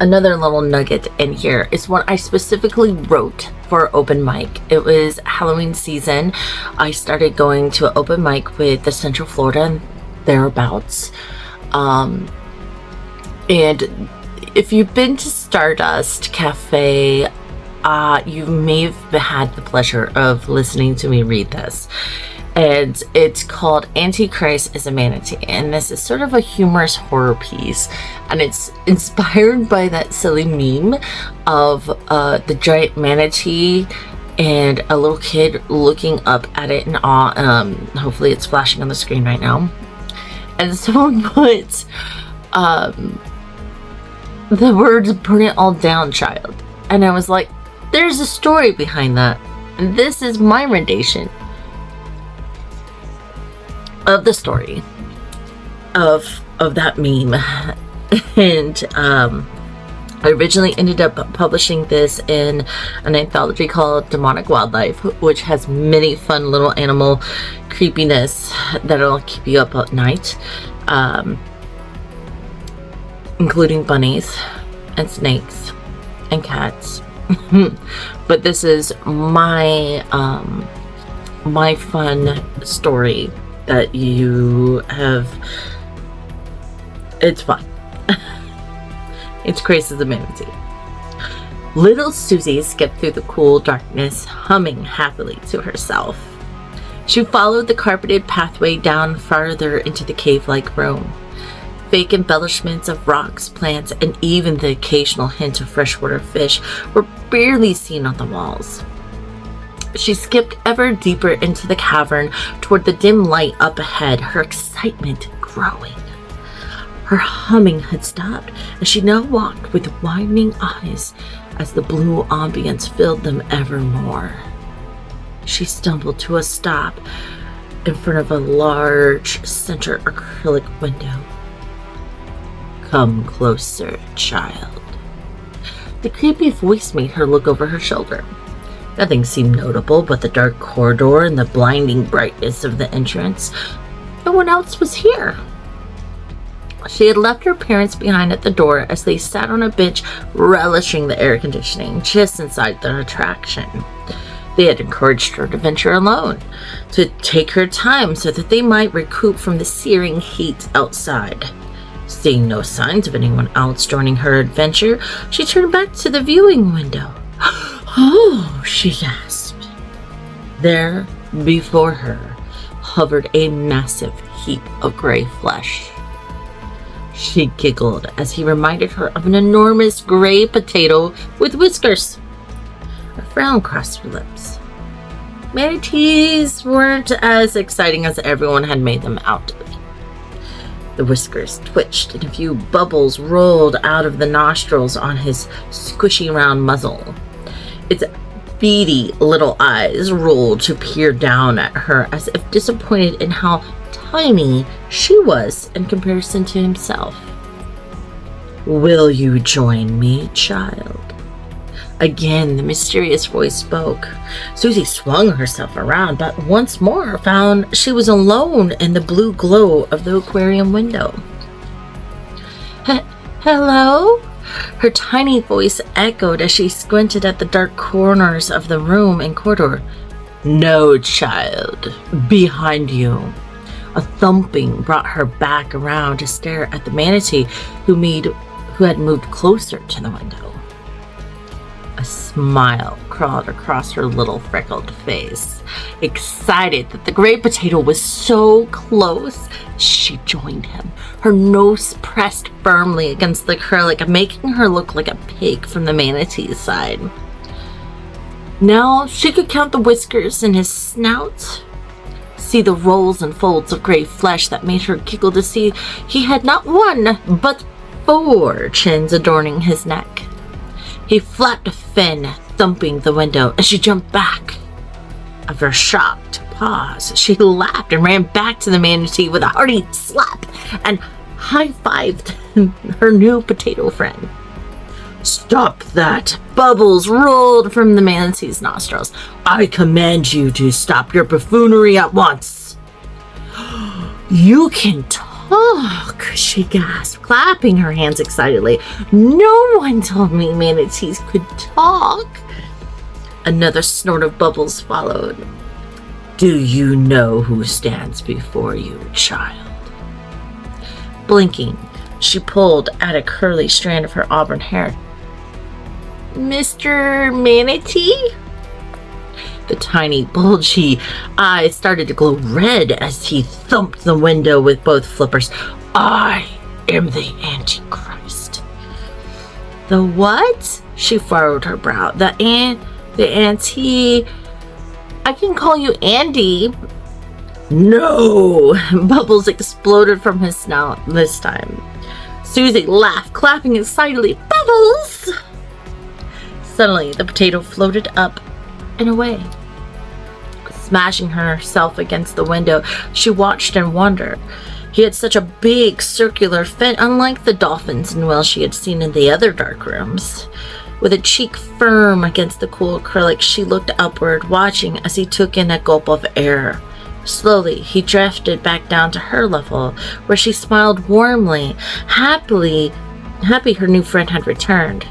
another little nugget in here is one I specifically wrote for open mic. It was Halloween season. I started going to an open mic with the Central Florida and thereabouts. And if you've been to Stardust Cafe, you may have had the pleasure of listening to me read this. And it's called Antichr is a Manatee. And this is sort of a humorous horror piece. And it's inspired by that silly meme of the giant manatee and a little kid looking up at it in awe. Hopefully it's flashing on the screen right now. And someone put the words, "Burn it all down, child." And I was like, there's a story behind that. And this is my rendition of the story of that meme. And I originally ended up publishing this in an anthology called Demonic Wildlife, which has many fun little animal creepiness that'll keep you up at night, including bunnies and snakes and cats. But this is my my fun story that you have. It's fun. It's crazy as a manatee. Little Susie skipped through the cool darkness, humming happily to herself. She followed the carpeted pathway down farther into the cave-like room. Fake embellishments of rocks, plants, and even the occasional hint of freshwater fish were barely seen on the walls. She skipped ever deeper into the cavern toward the dim light up ahead, her excitement growing. Her humming had stopped, and she now walked with widening eyes as the blue ambience filled them ever more. She stumbled to a stop in front of a large center acrylic window. "Come closer, child." The creepy voice made her look over her shoulder. Nothing seemed notable but the dark corridor and the blinding brightness of the entrance. No one else was here. She had left her parents behind at the door as they sat on a bench relishing the air conditioning just inside the attraction. They had encouraged her to venture alone, to take her time so that they might recoup from the searing heat outside. Seeing no signs of anyone else joining her adventure, she turned back to the viewing window. "Oh," she gasped. There, before her, hovered a massive heap of gray flesh. She giggled as he reminded her of an enormous gray potato with whiskers. A frown crossed her lips. Manatees weren't as exciting as everyone had made them out to be. The whiskers twitched and a few bubbles rolled out of the nostrils on his squishy round muzzle. Its beady little eyes rolled to peer down at her as if disappointed in how tiny she was in comparison to himself. "Will you join me, child?" Again, the mysterious voice spoke. Susie swung herself around, but once more found she was alone in the blue glow of the aquarium window. "Hello?" Her tiny voice echoed as she squinted at the dark corners of the room and corridor. "No, child. Behind you." A thumping brought her back around to stare at the manatee who had moved closer to the window. A smile crawled across her little freckled face. Excited that the gray potato was so close, she joined him, her nose pressed firmly against the acrylic, making her look like a pig from the manatee's side. Now she could count the whiskers in his snout, see the rolls and folds of gray flesh that made her giggle to see he had not one, but 4 chins adorning his neck. He flapped a fin, thumping the window, and she jumped back. After a shocked pause, she laughed and ran back to the manatee with a hearty slap and high-fived her new potato friend. "Stop that!" Bubbles rolled from the manatee's nostrils. "I command you to stop your buffoonery at once." "You can talk?" Oh, she gasped, clapping her hands excitedly. No one told me manatees could talk. Another snort of bubbles followed. Do you know who stands before you, child? Blinking, she pulled at a curly strand of her auburn hair. Mr. Manatee? The tiny, bulgy eyes started to glow red as he thumped the window with both flippers. I am the Antichrist. The what? She furrowed her brow. The Anti... I can call you Andy. No! Bubbles exploded from his snout this time. Susie laughed, clapping excitedly. Bubbles! Suddenly, the potato floated up and away. Smashing herself against the window, she watched and wondered. He had such a big circular fin, unlike the dolphins and whales she had seen in the other dark rooms. With a cheek firm against the cool acrylic, she looked upward, watching as he took in a gulp of air. Slowly, he drifted back down to her level, where she smiled warmly, happy her new friend had returned.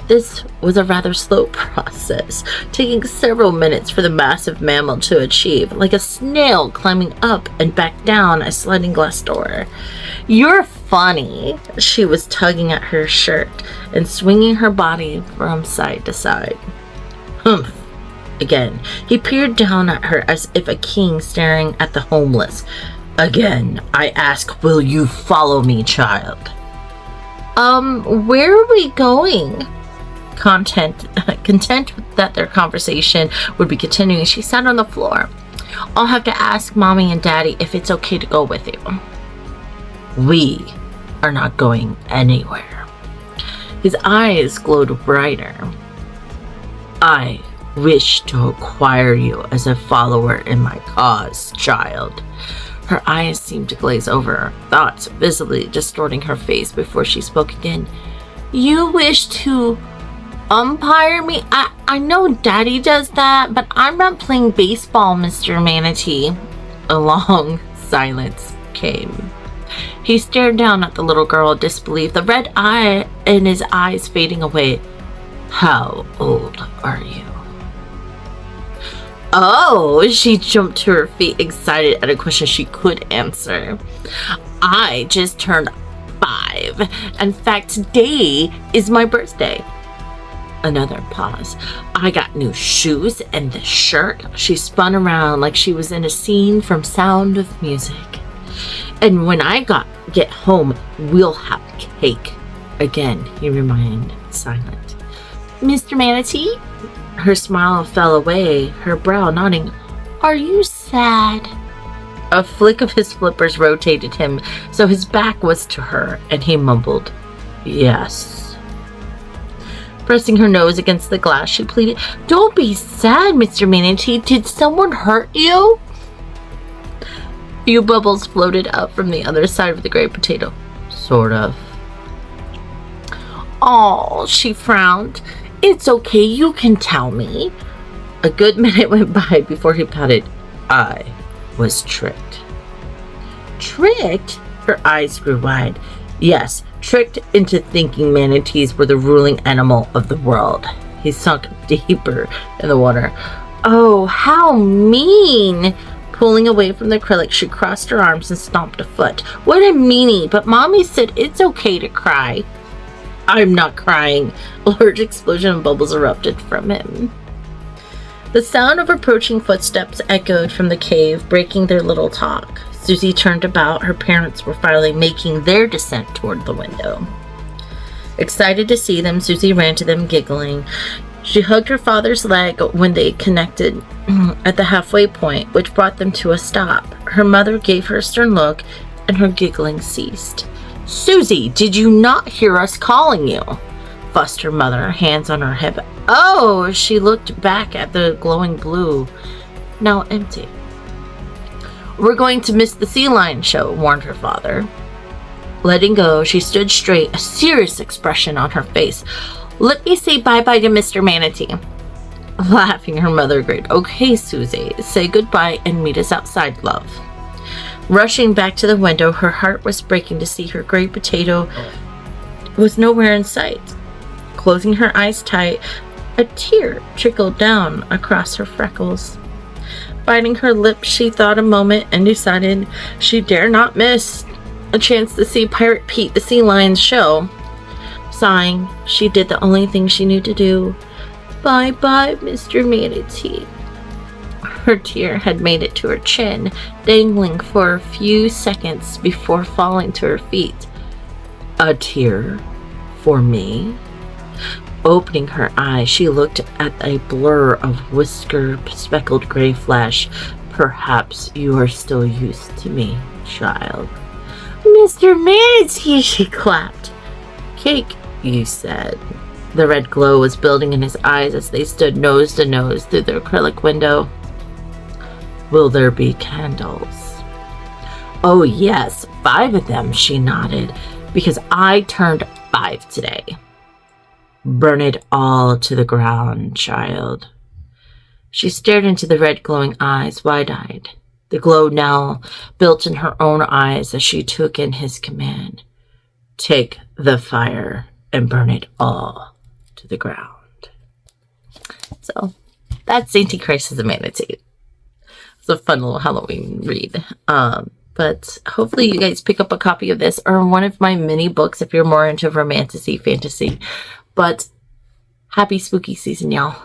This was a rather slow process, taking several minutes for the massive mammal to achieve, like a snail climbing up and back down a sliding glass door. You're funny. She was tugging at her shirt and swinging her body from side to side. Humph. Again, he peered down at her as if a king staring at the homeless. Again, I ask, will you follow me, child? Where are we going? Content that their conversation would be continuing, she sat on the floor. I'll have to ask Mommy and Daddy if it's okay to go with you. We are not going anywhere. His eyes glowed brighter. I wish to acquire you as a follower in my cause, child. Her eyes seemed to glaze over, thoughts visibly distorting her face before she spoke again. You wish to umpire me? I know Daddy does that, but I'm not playing baseball, Mr. Manatee. A long silence came. He stared down at the little girl in disbelief, the red eye in his eyes fading away. How old are you? Oh, she jumped to her feet, excited at a question she could answer. I just turned 5. In fact, today is my birthday. Another pause. I got new shoes and this shirt. She spun around like she was in a scene from Sound of Music. And when I get home, we'll have cake. Again, he remained silent. Mr. Manatee? Her smile fell away, her brow nodding. Are you sad? A flick of his flippers rotated him, so his back was to her, and he mumbled, yes. Pressing her nose against the glass, she pleaded, don't be sad, Mr. Manatee. Did someone hurt you? Few bubbles floated up from the other side of the gray potato. Sort of. Oh, she frowned. It's okay, you can tell me. A good minute went by before he pouted. I was tricked. Tricked? Her eyes grew wide. Yes, tricked into thinking manatees were the ruling animal of the world. He sunk deeper in the water. Oh, how mean! Pulling away from the acrylic, she crossed her arms and stomped a foot. What a meanie, but Mommy said it's okay to cry. I'm not crying. A large explosion of bubbles erupted from him. The sound of approaching footsteps echoed from the cave, breaking their little talk. Susie turned about. Her parents were finally making their descent toward the window. Excited to see them, Susie ran to them, giggling. She hugged her father's leg when they connected at the halfway point, which brought them to a stop. Her mother gave her a stern look, and her giggling ceased. Susie, did you not hear us calling you? Fussed her mother, hands on her hip. Oh, she looked back at the glowing blue, now empty. We're going to miss the sea lion show, warned her father. Letting go, she stood straight, a serious expression on her face. Let me say bye-bye to Mr. Manatee. Laughing, her mother agreed. Okay, Susie, say goodbye and meet us outside, love. Rushing back to the window, her heart was breaking to see her great potato was nowhere in sight. Closing her eyes tight, a tear trickled down across her freckles. Biting her lips, she thought a moment and decided she dare not miss a chance to see Pirate Pete the Sea Lion's show. Sighing, she did the only thing she knew to do. Bye-bye, Mr. Manatee. Her tear had made it to her chin, dangling for a few seconds before falling to her feet. A tear? For me? Opening her eyes, she looked at a blur of whisker-speckled gray flesh. Perhaps you are still used to me, child. Mr. Manatee, she clapped. Cake, you said. The red glow was building in his eyes as they stood nose to nose through the acrylic window. Will there be candles? Oh yes, 5 of them, she nodded, because I turned 5 today. Burn it all to the ground, child. She stared into the red glowing eyes, wide-eyed. The glow now built in her own eyes as she took in his command. Take the fire and burn it all to the ground. So, that's Antichr as a Manatee. It's a fun little Halloween read. But hopefully you guys pick up a copy of this or one of my mini books if you're more into romantasy, fantasy. But happy spooky season, y'all.